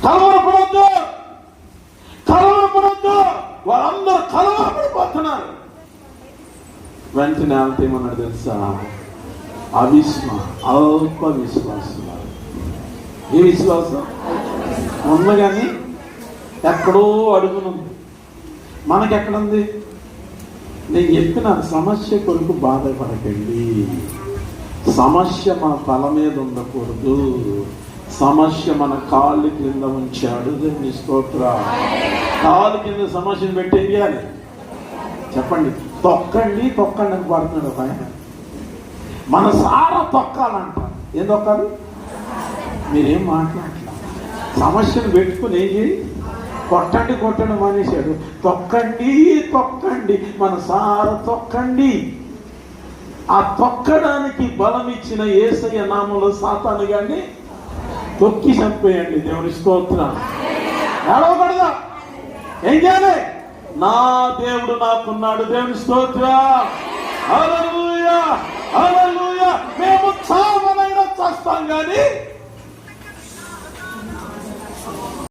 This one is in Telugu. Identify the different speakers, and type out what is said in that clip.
Speaker 1: కలవరపడద్దు, కలవరపడద్దు. వాళ్ళందరూ కలవరపడిపోతున్నారు. వెంటనే వాళ్ళతో ఏమన్నాడు తెలుసా? అల్ప విశ్వాసం. ఏ విశ్వాసం ఉంది కానీ ఎక్కడో అడుగునుంది. మనకెక్కడుంది? నేను చెప్పిన సమస్య కొరకు బాధపడకండి. సమస్య మన తల మీద ఉండకూడదు. సమస్య మన కాళ్ళు కింద ఉంచాడు. దేవుని స్తోత్రం. కాళ్ళు కింద సమస్యను పెట్టేయాలి. చెప్పండి, తొక్కండి తొక్కండి అని పడుతున్నాడు ఒక ఆయన. మన సారా తొక్కాలంట. ఏం తొక్కాలి? మీరేం మాట్లాడట్లా. సమస్యను పెట్టుకుని ఏం చేయి? కొట్టండి కొట్టండి మానేశాడు. తొక్కండి తొక్కండి, మన సారా తొక్కండి. ఆ తొక్కడానికి బలం ఇచ్చిన యేసయ్య నామంలో సాతాను గాని తొక్కి చంపేయండి. దేవుని స్తోత్రం. ఏడవకూడదా? ఏం చేయాలి? నా దేవుడు నాకున్నాడు. దేవుని స్తోత్రం. హల్లెలూయా, హల్లెలూయా. మేము చావనైనా చేస్తాం కానీ